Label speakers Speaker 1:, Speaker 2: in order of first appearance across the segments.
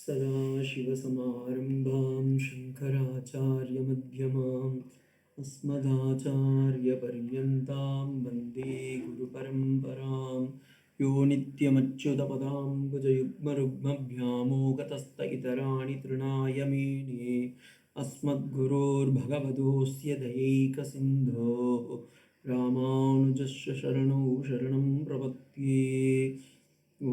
Speaker 1: सदाशिवसमारम्भां शङ्कराचार्यमध्यमाम् अस्मदाचार्यपर्यन्तां वन्दे गुरुपरम्परां यो नित्यमच्युतपदाम्बुजयुग्मरुग्मभ्यामोगतस्त इतराणि तृणाय मेने अस्मद्गुरोर्भगवतोऽस्य दयैकसिन्धोः रामानुजस्य शरणौ शरणं प्रपद्ये। ॐ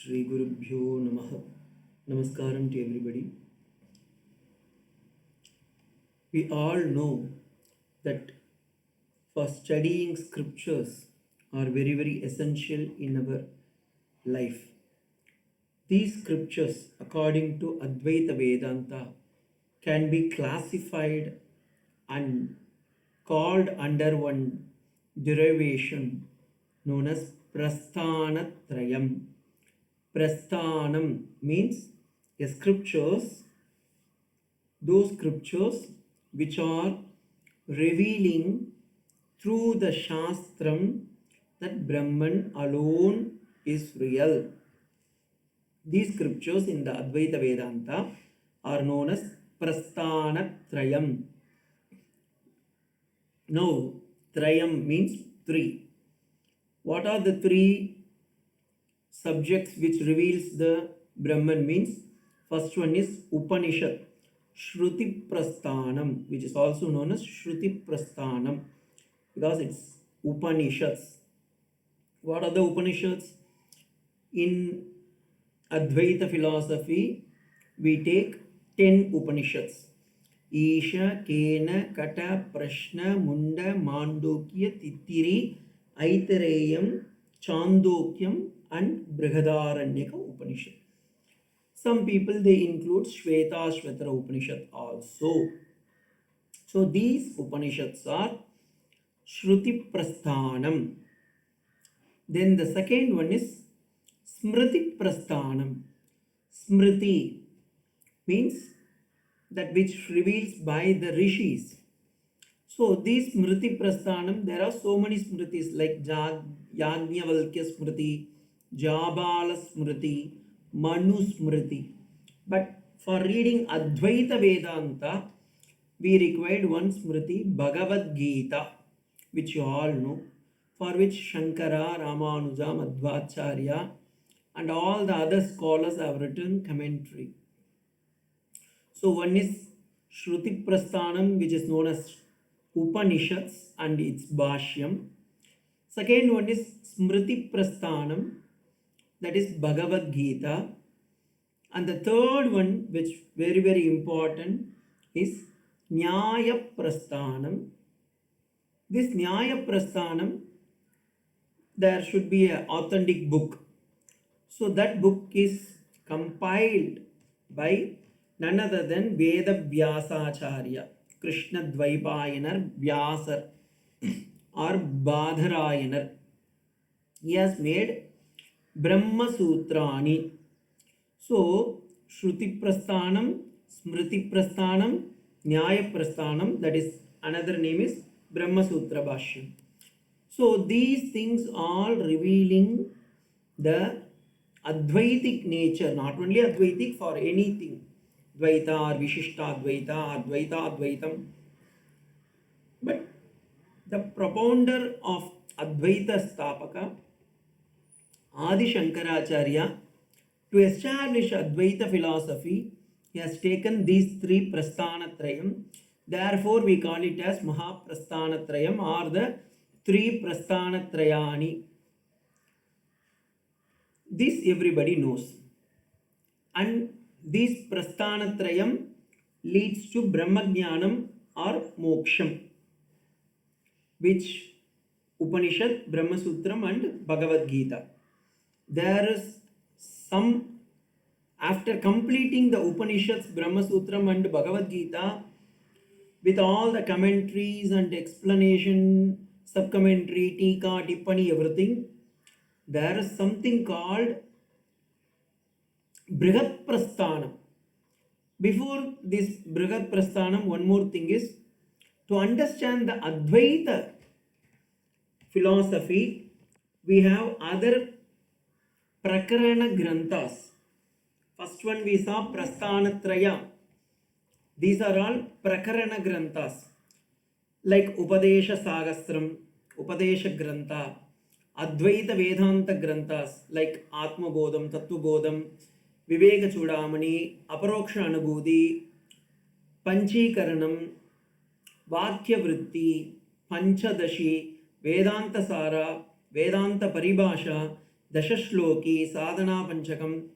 Speaker 1: Shri Gurubhyo Namaha. Namaskaram to everybody. We all know that for studying scriptures are very, very essential in our life. These scriptures, according to Advaita Vedānta, can be classified and called under one derivation known as Prasthānatrayī. Prasthanam means those scriptures which are revealing through the Shastram that Brahman alone is real. These scriptures in the Advaita Vedanta are known as Prasthānatrayī. Now, Trayam means three. What are the three subjects which reveals the Brahman means? First one is Upanishad, Śruti-prasthāna, which is also known as Śruti-prasthāna because it's Upaniṣads. What are the Upaniṣads? In Advaita philosophy, we take 10 Upaniṣads. Isha, Kena, Kata, Prashna, Munda, Mandukya, Titiri, Aitareyam, Chandokyam and Brihadaranyaka Upanishad. Some people they include Shvetashvatara Upanishad also. So these Upanishads are Śruti-prasthāna. Then the second one is Smṛti-prasthāna. Smriti means that which reveals by the rishis. So these Smṛti-prasthāna, there are so many Smritis like Yajnavalkya Smriti, Jabala Smriti, Manu Smriti. But for reading Advaita Vedanta, we required one Smriti, Bhagavad Gītā, which you all know, for which Shankara, Ramanuja, Madhvacharya and all the other scholars have written commentary. So one is Śruti-prasthāna, which is known as Upanishads and its Bhashyam. Second one is Smṛti-prasthāna, that is Bhagavad Gītā. And the third one, which very, very important, is Nyāya-prasthāna. This Nyāya-prasthāna, there should be an authentic book. So that book is compiled by none other than Veda-vyāsacārya, Krishna Dvaipayanar Vyasar or Badharayanar. He has made Brahma Sūtrani. So, Śruti-prasthāna, Smṛti-prasthāna, Nyāya-prasthāna, that is another name is Brahma Sutra Bhashyam. So, these things all revealing the Advaitic nature, not only Advaitic for anything, Dvaita or Vishishta Advaita, Advaita Advaitam. But the propounder of Advaita Sthapaka, Adi Shankaracharya, to establish Advaita philosophy, he has taken these three Prasthānatrayam. Therefore, we call it as Mahaprasthānatrayam or the three Prasthānatrayāni. This everybody knows. And this Prasthānatrayam leads to Brahmajnanam or Moksham, which Upanishad, Brahma Sutram and Bhagavad Gītā. There is some, after completing the Upanishads, Brahma Sutram and Bhagavad Gītā, with all the commentaries and explanation, sub-commentary, tika, tippani, everything, there is something called Bṛhat-prasthāna. Before this Bṛhat-prasthāna, one more thing is To understand the Advaita philosophy, we have other Prakarana Granthas. First one we saw Prasthānatrayī. These are all Prakarana Granthas like Upadesha Sagasram, Upadesha Grantha, Advaita Vedānta Granthas like Ātma Bodham, Tattva Bodham, Viveka Chudamani, Aparoksha Anubhuti, Panchikaranam, Vakya Vritti, Panchadashi, Vedanta Sara, Vedanta Paribhasha, Dashashloki, Sadhana Panchakam,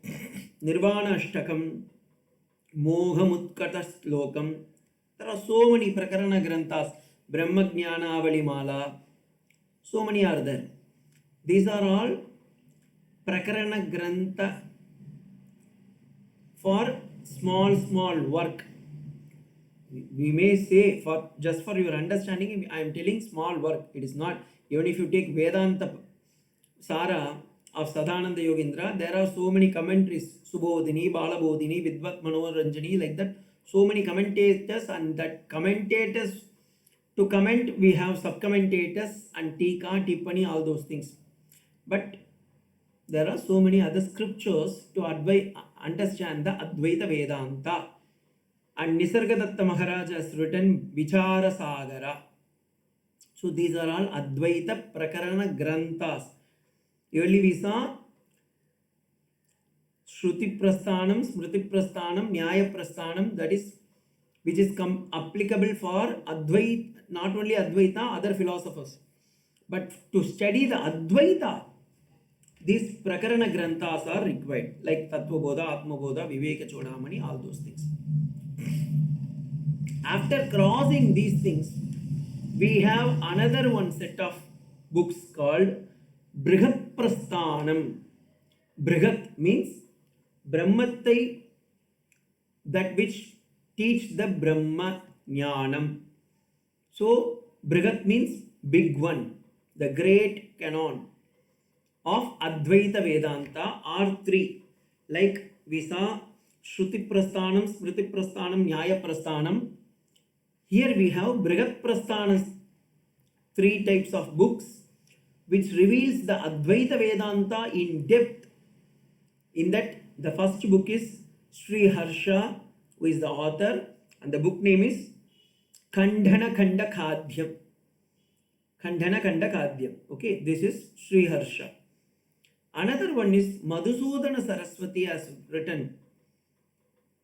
Speaker 1: Nirvana Ashtakam, Mohamutkata Slokam. There are so many Prakarana Granthas, Brahma Jnana Avalimala, so many are there. These are all Prakarana Grantha for small work. We may say, for just for your understanding, I am telling small work. It is not, even if you take Vedanta Sara of Sadananda Yogendra, there are so many commentaries, Subodhini, Balabodhini, Vidvat Manoranjani, like that. So many commentators, and that commentators, to comment, we have sub-commentators and Tika, Tippani, all those things. But there are so many other scriptures to understand the Advaita Vedanta. And Nisargadatta Maharaj has written Vichara Sagara. So these are all Advaita Prakarana Granthas. Early we saw Śruti-prasthāna, Smṛti-prasthāna, Nyāya-prasthāna, that is, which is applicable for Advaita, not only Advaita, other philosophers. But to study the Advaita, these Prakarana Granthas are required, like Tattva Bodha, Atma Bodha, Viveka Chodamani, all those things. After crossing these things, we have another one set of books called Bṛhat-prasthāna. Bṛhat means Brahmatai, that which teach the Brahma Jnanam. So Bṛhat means big one, the great canon of Advaita Vedanta are three. Like we saw Śruti-prasthāna, Smṛti-prasthāna, Nyāya-prasthāna. Here we have Bṛhat-prasthāna, three types of books which reveals the Advaita Vedanta in depth. In that, the first book is Shriharsha, who is the author, and the book name is Khaṇḍana-khaṇḍa-khādya. Khaṇḍana-khaṇḍa-khādya. Okay, this is Shriharsha. Another one is Chandra Saraswati has written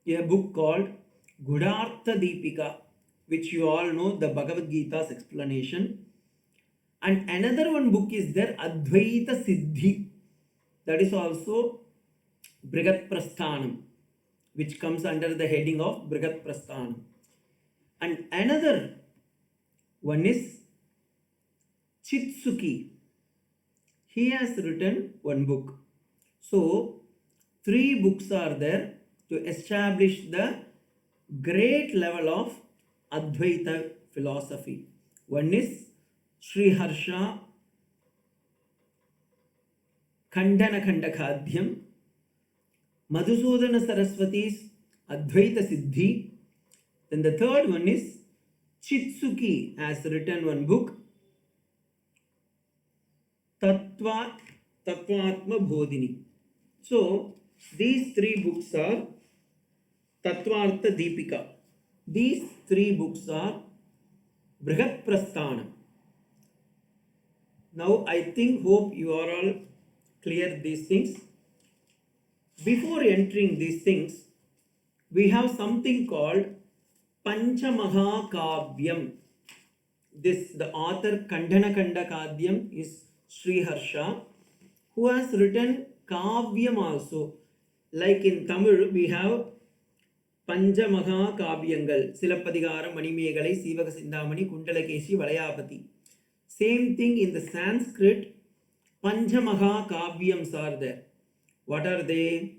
Speaker 1: a book called Bṛhat-prasthāna, which you all know, the Bhagavad Gītā's explanation. And another one book is there, Advaita Siddhi, that is also Bṛhat-prasthāna, which comes under the heading of Bṛhat-prasthāna. And another one is Chitsuki. He has written one book. So, three books are there to establish the great level of Advaita philosophy. One is Shriharsha, Khaṇḍana-khaṇḍa-khādya, Madhusudana Saraswati's Advaita Siddhi. Then the third one is Chitsuki has written one book, Tattva Atma Bodhini. So these three books are Tattvartha-dīpika. These three books are Bṛhat-prasthāna. Now I hope you are all clear these things. Before entering these things, we have something called Panchamahakavyam. The author Khaṇḍana-khaṇḍa-khādya is Shriharsha, who has written Kavyam also. Like in Tamil, we have Panchamahakavyangal, Silappadigaram, Manimegalai, Sivaka Sindhamani, Kundalakeshi, Valayapati. Same thing in the Sanskrit, Panchamahakavyams are there. What are they?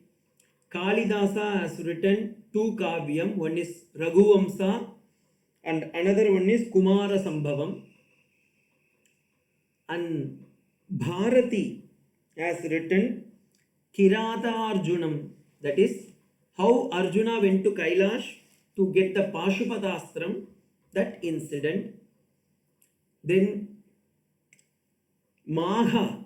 Speaker 1: Kalidasa has written two kavyam. One is Raghuvamsa and another one is Kumara Sambhavam. And Bharati has written Kirata Arjunam. That is how Arjuna went to Kailash to get the Pashupadastram. that incident. Then Maha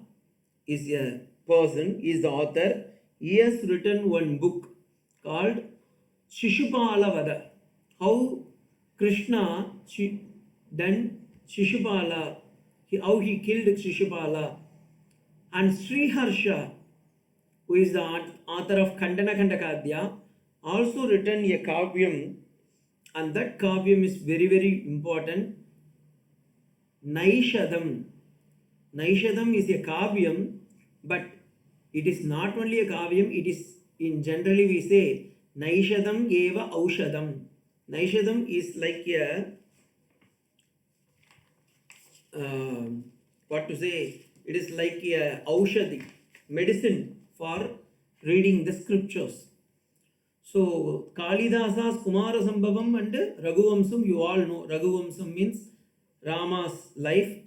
Speaker 1: is a person, is the author. He has written one book called Shishupala Vada. How Krishna done Shishupala, how he killed Shishupala. And Shriharsha, who is the author of Khaṇḍana-khaṇḍa-khādya, also written a kavyam, and that kavyam is very, very important. Naishadam. Naishadam is a kavyam, but it is not only a kavyam, it is, in generally we say, Naishadam eva aushadam. Naishadam is like a, what to say, it is like a aushadi, medicine for reading the scriptures. So, Kalidasa's Kumara Sambhavam and Raghuvamsam, you all know. Raghuvamsam means Rama's life,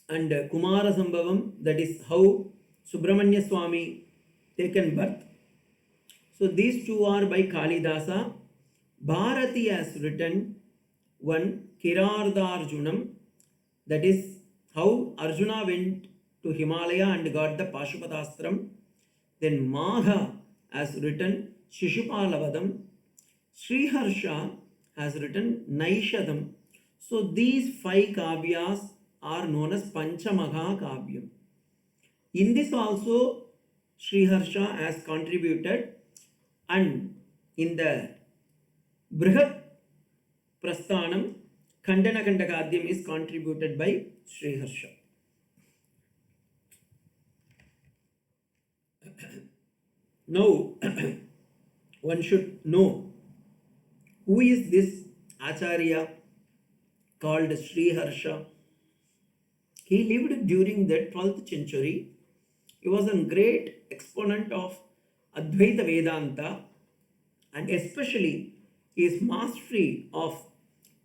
Speaker 1: and Kumara Sambhavam, that is how Subramanya Swami taken birth. So, these two are by Kalidasa. Bharati has written one Kirardarjunam, that is how Arjuna went to Himalaya and got the Pashupatashtram. Then Maha has written Shishupalavadam. Shriharsha has written Naishadam. So these 5 kavyas are known as Panchamaha Kavyam. In this also Shriharsha has contributed, and in the Bṛhat-prasthāna, Khaṇḍana-khaṇḍa-khādya is contributed by Shriharsha. Now, one should know who is this Acharya called Shriharsha. He lived during the 12th century. He was a great exponent of Advaita Vedānta, and especially his mastery of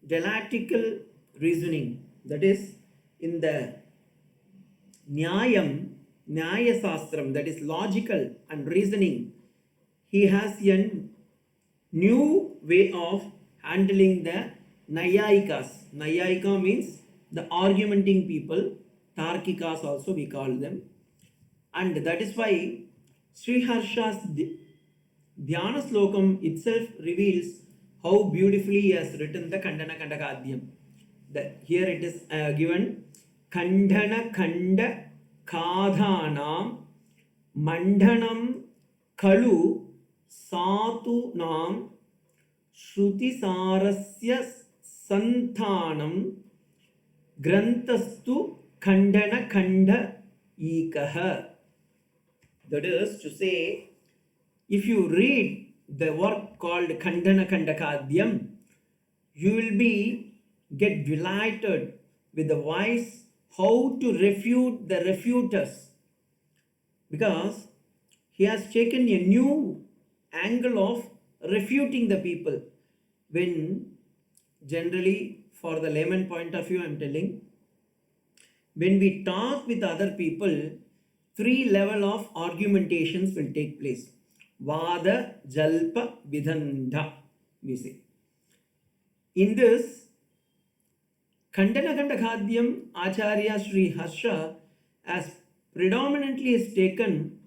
Speaker 1: dialectical reasoning, that is in the Nyāya-sastram, that is logical and reasoning. He has a new way of handling the Nyāyikas. Nyāyika means the argumenting people, Tarkikas also we call them. And that is why Shriharsha's Dhyana Slokam itself reveals how beautifully he has written the Khaṇḍana-khaṇḍa-khādya. Here it is given Khaṇḍana-khaṇḍa-khādhanam mandhanam kalu satunam Śruti-sarasya santhanam grantastu Khaṇḍana-khaṇḍa-ikaha. That is to say, if you read the work called Khaṇḍana-khaṇḍa-khādya, you will get delighted with the wise how to refute the refuters, because he has taken a new angle of refuting the people. When generally, for the layman point of view, I am telling, when we talk with other people, 3 levels of argumentations will take place. Vada, Jalpa, Vidanta, we say. In this, Khaṇḍana-khaṇḍa-khādya, Acharya Shriharsha has predominantly is taken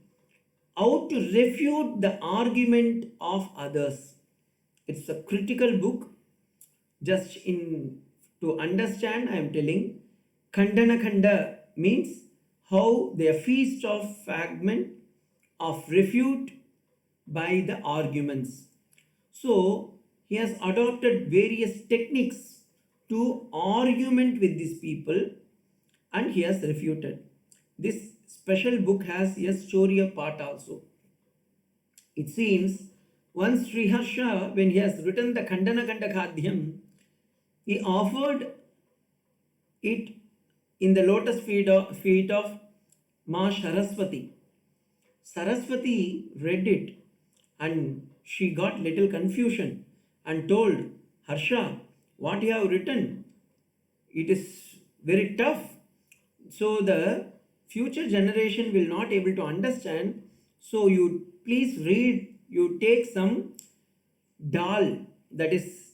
Speaker 1: out to refute the argument of others. It's a critical book. Just to understand, I am telling, Khaṇḍana-khaṇḍa means how they feast of fragment of refute by the arguments. So he has adopted various techniques to argument with these people, and he has refuted. This special book has a story part also. It seems once Shriharsha, when he has written the Khaṇḍana-khaṇḍa-khādya, he offered it in the lotus feet of Ma Saraswati. Saraswati read it and she got little confusion and told Harsha, what you have written, it is very tough. So the future generation will not able to understand. So you please read, you take some dal, that is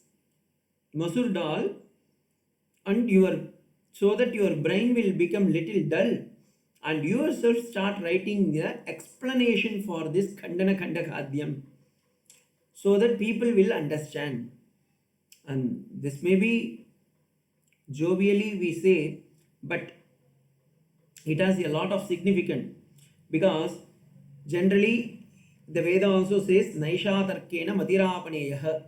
Speaker 1: masur dal and so that your brain will become little dull and yourself start writing the explanation for this Khaṇḍana-khaṇḍa-khādya so that people will understand. And this may be jovially we say, but it has a lot of significance, because generally the Veda also says naisha tarkena matirapaneyaha.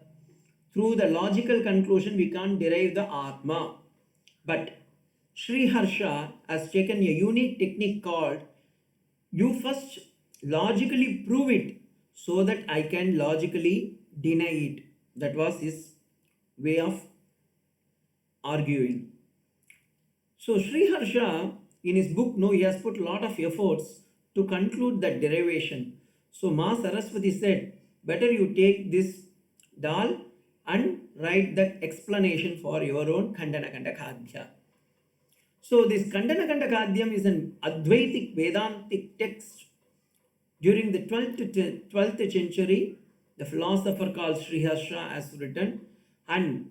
Speaker 1: Through the logical conclusion we can't derive the Ātma. But Shriharsha has taken a unique technique called you first logically prove it so that I can logically deny it. That was his way of arguing. So Shriharsha in his book, he has put a lot of efforts to conclude that derivation. So Ma Saraswati said, better you take this dal and write the explanation for your own Khaṇḍana-khaṇḍa-khādya. So this Khaṇḍana-khaṇḍa-khādya is an Advaitic Vedantic text. During the 12th century, the philosopher called Shriharsha has written, and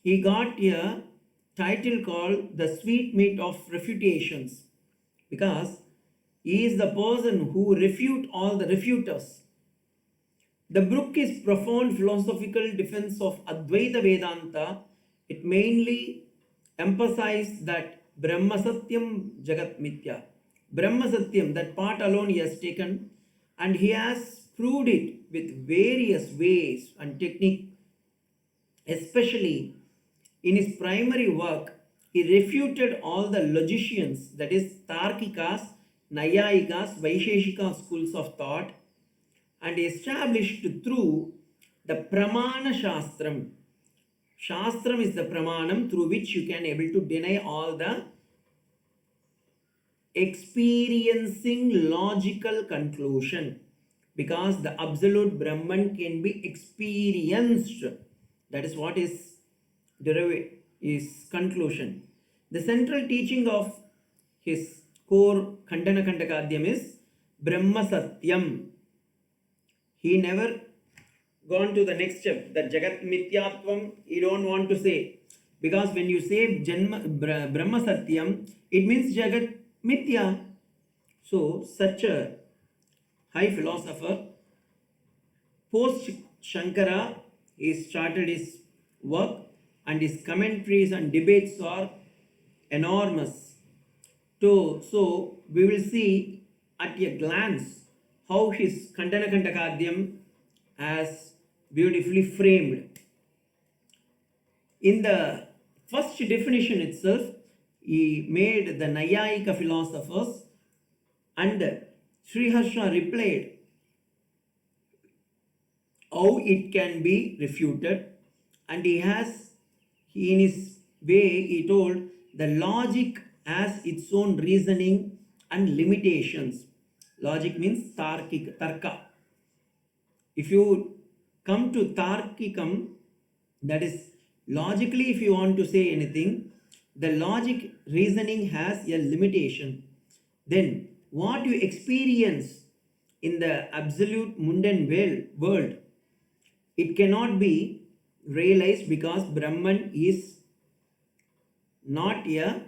Speaker 1: he got a title called the Sweetmeat of Refutations, because he is the person who refute all the refuters. The book is profound philosophical defense of Advaita Vedānta. It mainly emphasizes that Brahma Satyam Jagat Mithya. Brahma Satyam, that part alone he has taken, and he has proved it with various ways and technique. Especially in his primary work, he refuted all the logicians, that is Tarkikas, Nyāya-ikas, Vaiśeṣika schools of thought, and established through the pramāṇa shastram. Shastram is the pramanam through which you can able to deny all the experiencing logical conclusion, because the absolute Brahman can be experienced. That is what is conclusion. The central teaching of his core Khaṇḍana-khaṇḍa-khādya is Brahma Satyam. He never gone to the next step, that Jagat Mithyatvam he don't want to say, because when you say Brahma Satyam, it means Jagat Mithya. So such a high philosopher, post Shankara, he started his work, and his commentaries and debates are enormous. So we will see at a glance how his Khaṇḍana-khaṇḍa-khādya has beautifully framed. In the first definition itself, he made the Nyāyika philosophers, and Shriharsha replied how it can be refuted, and in his way he told the logic has its own reasoning and limitations. Logic means tarka. If you come to tarkikam, that is logically, if you want to say anything, the logic reasoning has a limitation. Then what you experience in the absolute mundane world, it cannot be realized, because Brahman is not a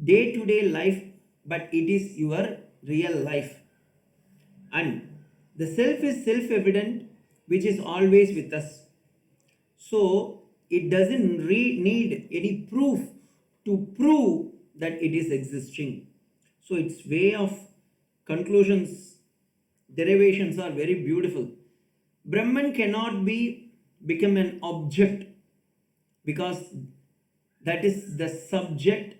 Speaker 1: day-to-day life, but it is your real life. And the self is self-evident, which is always with us. So it doesn't need any proof to prove that it is existing. So its way of conclusions, derivations are very beautiful. Brahman cannot become an object, because that is the subject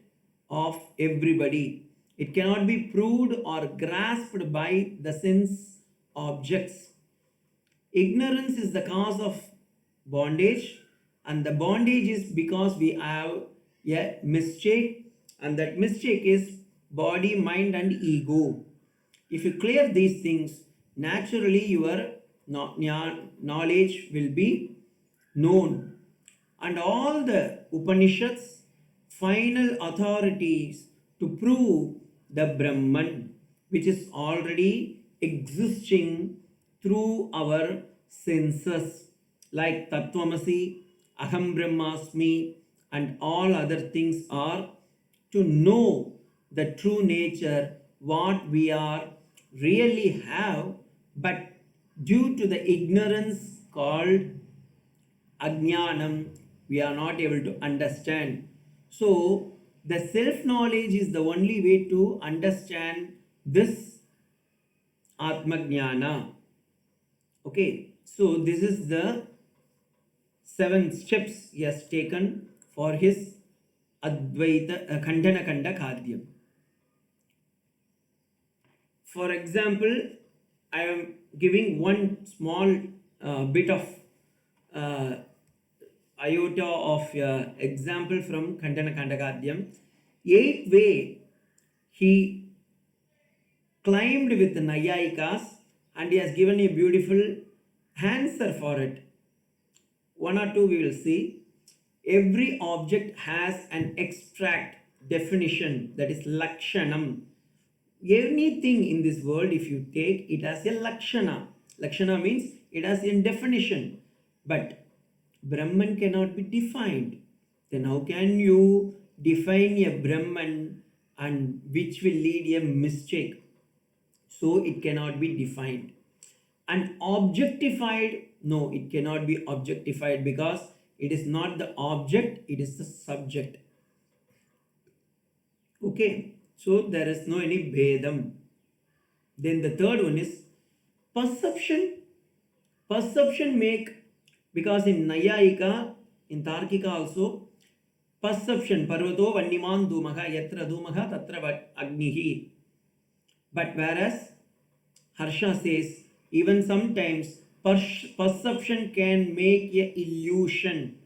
Speaker 1: of everybody. It cannot be proved or grasped by the sense objects. Ignorance is the cause of bondage, and the bondage is because we have a mistake, and that mistake is body, mind and ego. If you clear these things, naturally your knowledge will be known, and all the Upaniṣads final authorities to prove the Brahman, which is already existing through our senses, like Tattvamasi, Aham Brahmasmi, and all other things are to know the true nature, what we are really have, but due to the ignorance called ajnanam, we are not able to understand. So, the self-knowledge is the only way to understand this Atmajnana. Okay, so this is the 7 steps he has taken for his Advaita Khaṇḍana-khaṇḍa-khādya. For example, I am giving one small bit of iota of example from Khaṇḍana-khaṇḍa-khādya. 8th way, he climbed with the Nyāyikas and he has given a beautiful answer for it. 1 or 2 we will see. Every object has an abstract definition, that is lakshanam. Anything in this world, if you take, it has a lakshana. Lakshana means it has a definition. But Brahman cannot be defined. Then how can you define a Brahman and which will lead a mistake? So it cannot be defined. And objectified, no, it cannot be objectified because it is not the object, it is the subject. Okay, so there is no any bhedam. Then the third one is perception. Perception make, because in Nyāyika, in Tarkika also, perception, parvato vanniman dhumaha, yatra dhumaha tatra agnihi. But whereas Harsha says, even sometimes perception can make a illusion.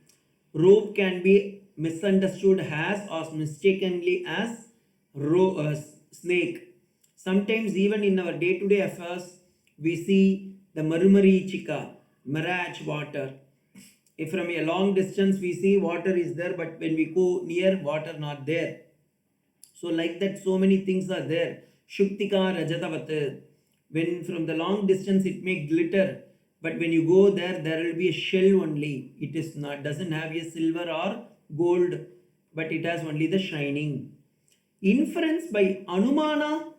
Speaker 1: Rope can be misunderstood as or mistakenly as snake. Sometimes even in our day-to-day affairs, we see the Marumarichika, mirage water. If from a long distance we see water is there, but when we go near, water not there. So like that, so many things are there. Shuktika Rajatavat. When from the long distance it may glitter, but when you go there, there will be a shell only. It is not, doesn't have a silver or gold, but it has only the shining. Inference by Anumana,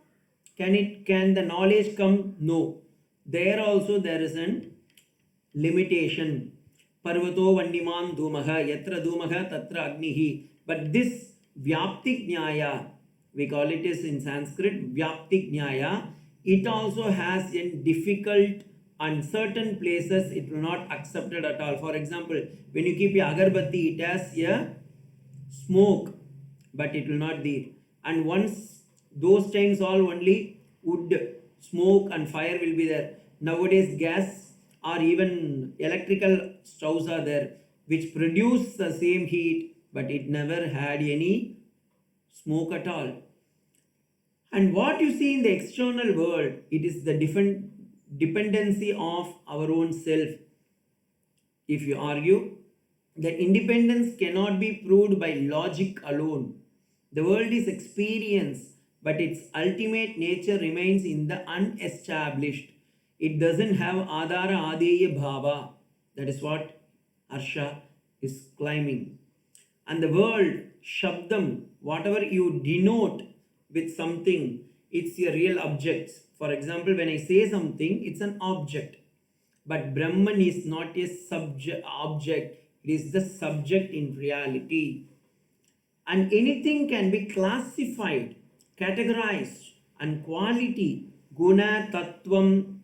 Speaker 1: can the knowledge come? No. There also there is an limitation. Parvato vanniman dhumaha, yatra dhumaha tatra agnihi. But this Vyaptik Nyaya, we call it as in Sanskrit Vyaptik Nyaya, it also has in difficult, uncertain places, it will not accepted at all. For example, when you keep a agarbatti, it has a smoke, but it will not be. And once those times all only wood, smoke and fire will be there. Nowadays gas or even electrical stoves are there, which produce the same heat, but it never had any smoke at all. And what you see in the external world, it is the dependency of our own self. If you argue that independence cannot be proved by logic alone, the world is experience, but its ultimate nature remains in the unestablished. It doesn't have adhara adeya bhava. That is what Harsha is claiming. And the world, shabdam, whatever you denote with something, it's a real object. For example, when I say something, it's an object. But Brahman is not a object, it is the subject in reality. And anything can be classified, categorized, and quality, guna, tattvam,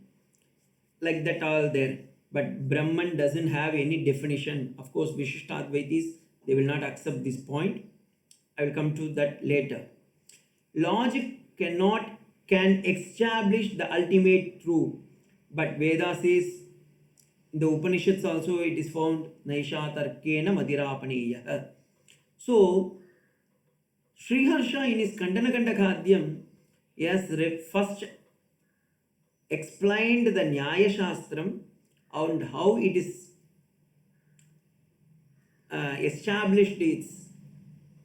Speaker 1: like that all there. But Brahman doesn't have any definition. Of course, Vishishtadvaitis, they will not accept this point. I will come to that later. Logic can establish the ultimate truth, but Veda says, in the Upaniṣads also it is found, Naisha tarkena madirapanīya. So, Shriharsha in his Khaṇḍana-khaṇḍa-khādya, he has first explained the Nyāya-shastram and how it is established its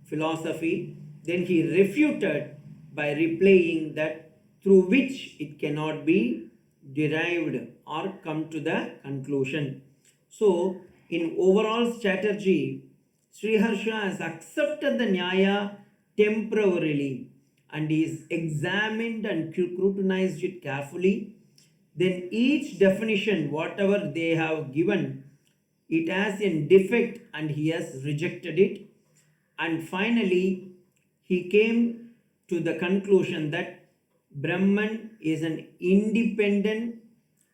Speaker 1: philosophy. Then he refuted by replying that through which it cannot be derived or come to the conclusion. So in overall strategy, Shriharsha has accepted the Nyaya temporarily and is examined and scrutinized it carefully. Then each definition, whatever they have given, it has a defect and he has rejected it. And finally, he came to the conclusion that Brahman is an independent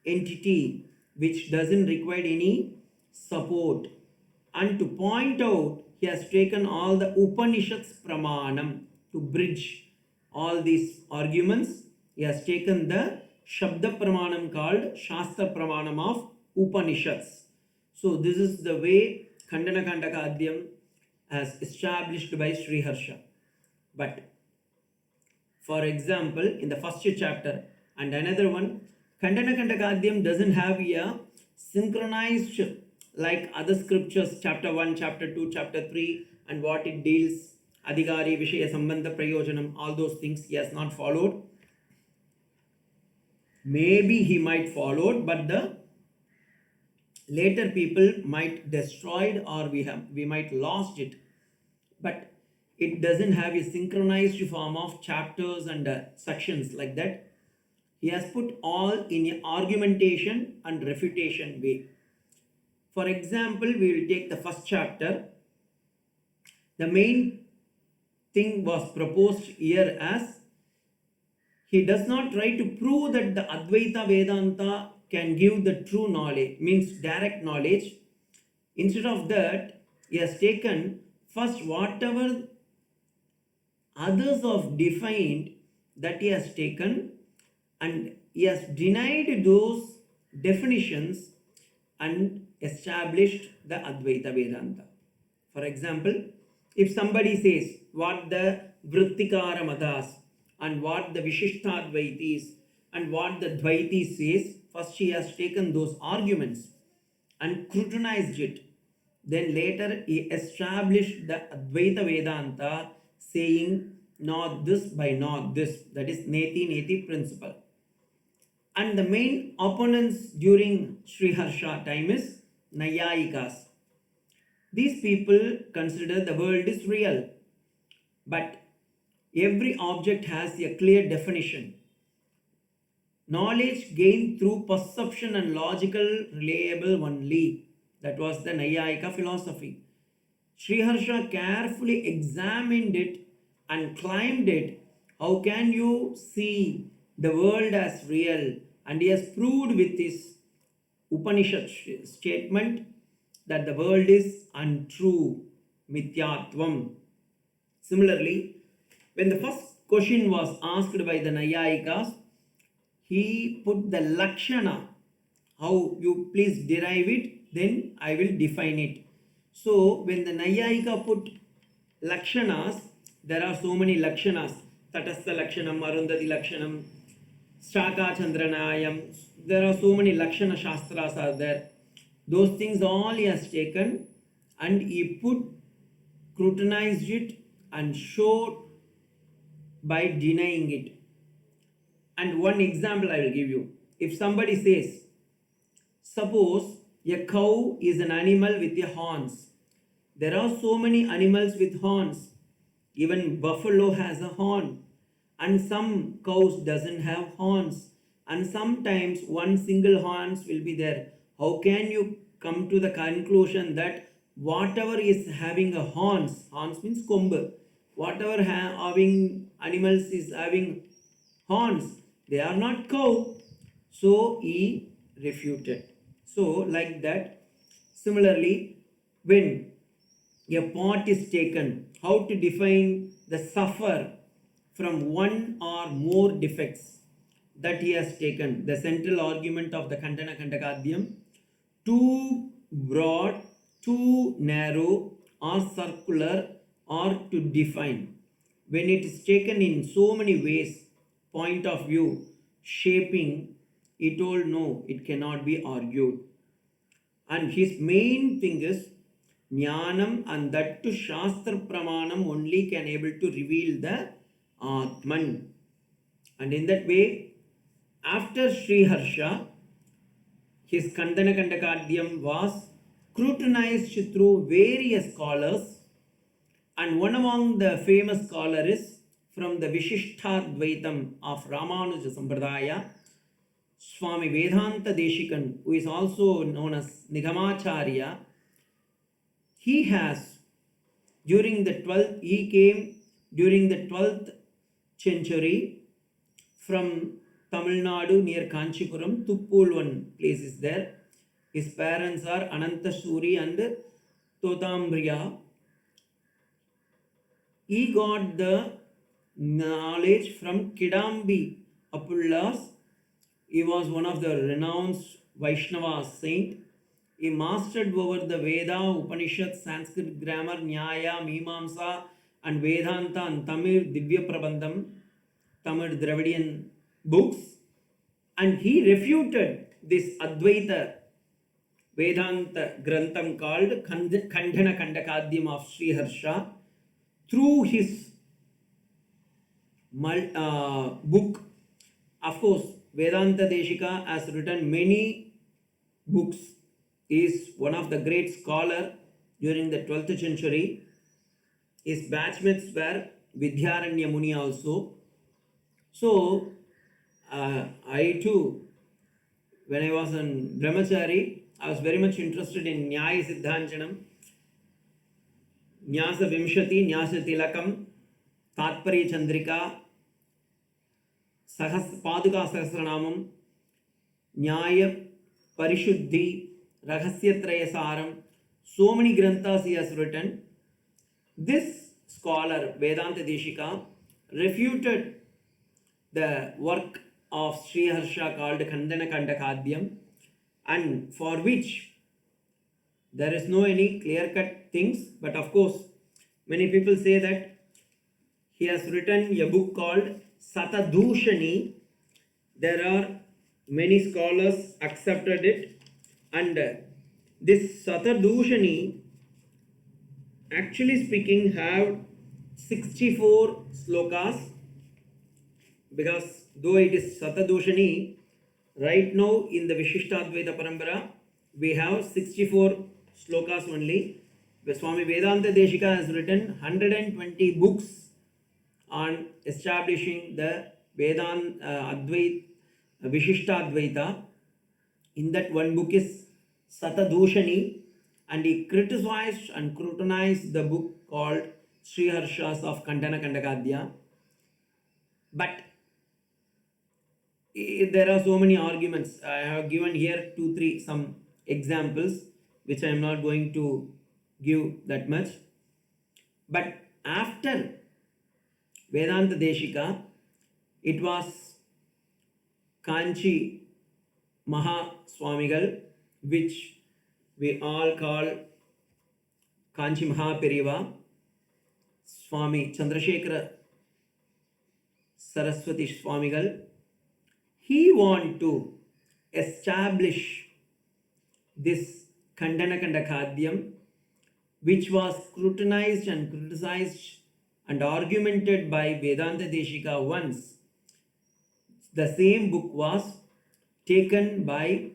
Speaker 1: entity which doesn't require any support. And to point out, he has taken all the Upanishads pramanam to bridge all these arguments. He has taken the Shabda pramanam called Shastra pramanam of Upanishads. So this is the way Khaṇḍana-khaṇḍa-khādya as established by Shriharsha. But for example, in the first chapter and another one, Khaṇḍana-khaṇḍa-khādya doesn't have a synchronized like other scriptures, chapter 1, chapter 2, chapter 3, and what it deals, Adhikari, Vishaya, Sambandha, Prayojanam, all those things he has not followed. Maybe he might follow, but the later people might destroyed or we might lost it. But it doesn't have a synchronized form of chapters and sections like that. He has put all in an argumentation and refutation way. For example, we will take the first chapter. The main thing was proposed here as he does not try to prove that the Advaita Vedānta can give the true knowledge, means direct knowledge. Instead of that, he has taken first whatever others have defined, that he has taken and he has denied those definitions and established the Advaita Vedanta. For example, if somebody says what the Vrittikara Matas and what the Vishishtadvaitis and what the Dvaitis says, first he has taken those arguments and scrutinized it. Then later he established the Advaita Vedanta saying not this by not this, that is Neti Neti principle. And the main opponents during Shriharsha time is Nyayikas. These people consider the world is real, but every object has a clear definition. Knowledge gained through perception and logical reliable only. That was the Nyayika philosophy. Shriharsha carefully examined it and climbed it. How can you see the world as real? And he has proved with his Upanishad statement that the world is untrue, mithyatvam. Similarly, when the first question was asked by the Nyayikas, he put the Lakshana. How you please derive it, then I will define it. So when the Nyayika put Lakshanas, there are so many Lakshanas. Tatastha Lakshanam, Arundhati Lakshanam, Shaka Chandranayam. There are so many Lakshana Shastras are there. Those things all he has taken and he scrutinized it and showed by denying it. And one example I will give you. If somebody says, suppose a cow is an animal with a horns. There are so many animals with horns. Even buffalo has a horn. And some cows doesn't have horns. And sometimes one single horns will be there. How can you come to the conclusion that whatever is having a horns means kombu, whatever having animals is having horns, they are not cow. So he refuted. So like that, similarly, when a pot is taken, how to define the suffer from one or more defects, that he has taken. The central argument of the Khaṇḍana-khaṇḍa-khādya, too broad, too narrow, or circular, or to define. When it is taken in so many ways, point of view, shaping, he told no, it cannot be argued. And his main thing is Jnanam, and that to Shastra Pramanam only can able to reveal the Ātman. And in that way, after Shriharsha, his Khaṇḍana-khaṇḍa-khādya was scrutinized through various scholars, and one among the famous scholars is from the Vishishtadvaitam of Ramanuja Sampradaya, Swami Vedanta Desika, who is also known as Nigamacharya. He has, he came during the 12th century from Tamil Nadu near Kanchipuram. Tuppul, one place is there. His parents are Anantasuri and Totambriya. He got the knowledge from Kidambi Apullas. He was one of the renowned Vaishnava saint. He mastered over the Veda, Upaniṣads, Sanskrit grammar, Nyaya, Mīmamsa and Vedanta and Tamil Divya Prabandham, Tamil Dravidian books, and he refuted this Advaita Vedanta Grantham called Khaṇḍana-khaṇḍa-khādya of Shriharsha through his book. Of course, Vedanta Desika has written many books. He is one of the great scholars during the 12th century. His batchmates were Vidyaranya Muni also. So, I too, when I was in Brahmachari, I was very much interested in Nyāya-Siddhanchanam, Nyāsa Vimshati, Nyāsa Tilakam, Tātparya Chandrika, Paduka Sahasranamam, Nyāya Parishuddhi, Rahasyatraya Saram. So many granthas he has written. This scholar, Vedanta Desika, refuted the work of Shriharsha called Khaṇḍana-khaṇḍa-khādya, and for which there is no any clear-cut things, but of course many people say that he has written a book called Satadushani. There are many scholars accepted it, and this Satadushani, actually speaking, have 64 slokas, because though it is Satadushani, right now in the Vishishtadvaita Parampara we have 64 slokas only. Swami Vedanta Desika has written 120 books on establishing the Advaita Vishishtadvaita. In that one book is Satadushani, and he criticized and scrutinized the book called Shriharshas of Khaṇḍana-khaṇḍa-khādya. But there are so many arguments. I have given here 2-3 some examples, which I am not going to give that much. But after Vedanta Desika, it was Kanchi Mahaswami, which we all call Kanchi Mahaperiva, Swami Chandra Sekarendra Saraswati Swamigal. He wanted to establish this Khaṇḍana-khaṇḍa-khādya, which was scrutinized and criticized and argumented by Vedanta Desika once. The same book was taken by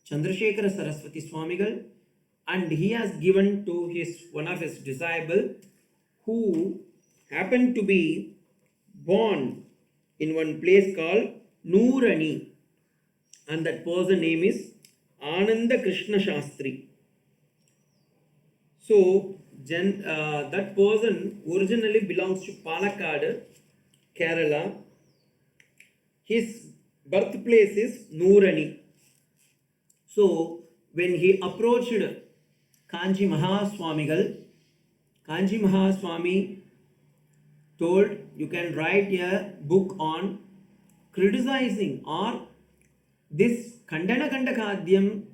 Speaker 1: Chandra Sekarendra Saraswati Swamigal, and he has given to one of his disciples, who happened to be born in one place called Noorani, and that person name is Ananda Krishna Shastri. So that person originally belongs to Palakkad, Kerala. His birthplace is Noorani. So when he approached Kanchi Mahaswami, Kanchi Mahaswami told, you can write a book on criticizing, or this Khaṇḍana-khaṇḍa-khādya,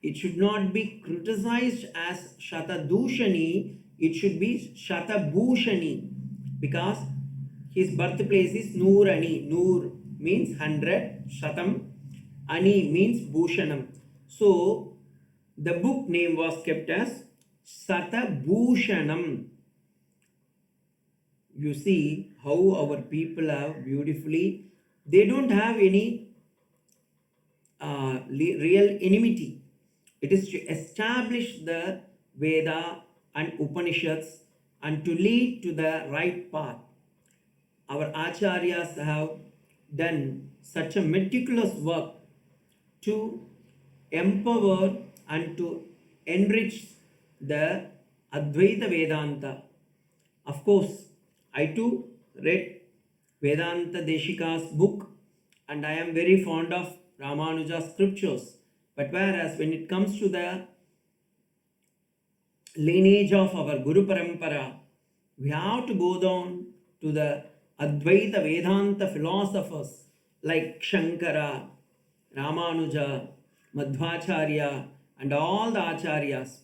Speaker 1: it should not be criticized as Shatadushani, it should be Shatabhushani, because his birthplace is Noorani. Noor means 100, Shatam, Ani means Bhushanam. So the book name was kept as Satabhushanam. You see how our people have beautifully, they don't have any real enmity. It is to establish the Veda and Upanishads and to lead to the right path. Our acharyas have done such a meticulous work to empower and to enrich the Advaita Vedanta. Of course, I too read Vedanta Desika's book and I am very fond of Ramanuja's scriptures. But whereas when it comes to the lineage of our Guru Parampara, we have to go down to the Advaita Vedanta philosophers like Shankara, Ramanuja, Madhvacharya, and all the acharyas.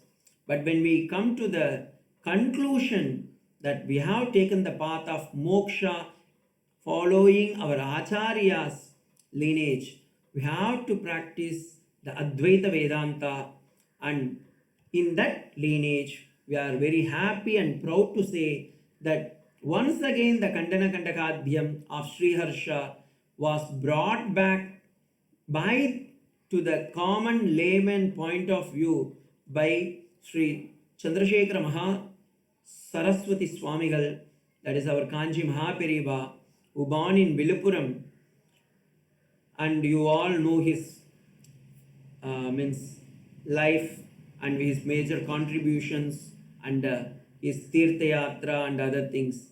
Speaker 1: But when we come to the conclusion that we have taken the path of moksha following our acharyas' lineage, we have to practice the Advaita Vedanta, and in that lineage, we are very happy and proud to say that once again the Khaṇḍana-khaṇḍa-khādya of Shriharsha was brought back by to the common layman point of view by Sri Chandra Sekarendra Saraswati Swamigal, that is our Kanchi Mahaperiva, who born in Viluppuram, and you all know his life and his major contributions and his Tirtha Yatra and other things.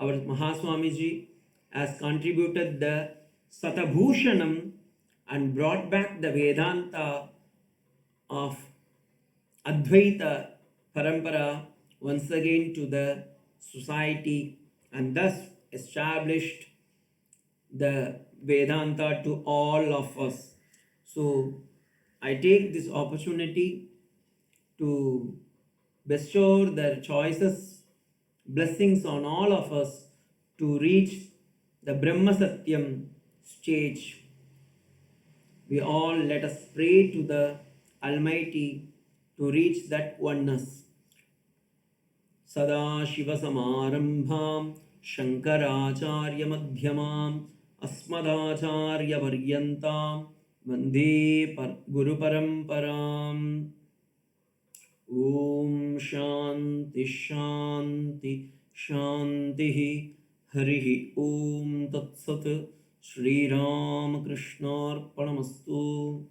Speaker 1: Our Mahaswamiji has contributed the Satabhushanam and brought back the Vedanta of Advaita Parampara once again to the society and thus established the Vedanta to all of us. So I take this opportunity to bestow the choicest blessings on all of us to reach the Brahma Satyam stage. We all let us pray to the Almighty to reach that oneness. Sada Shiva Samarambham Shankaracharya Madhyamam Asmadacharya Varyantam Vande Guru Paramparam. Om Shanti Shanti Shanti Harihi Om Tat Sat Shri Ram Krishnarpanamastu.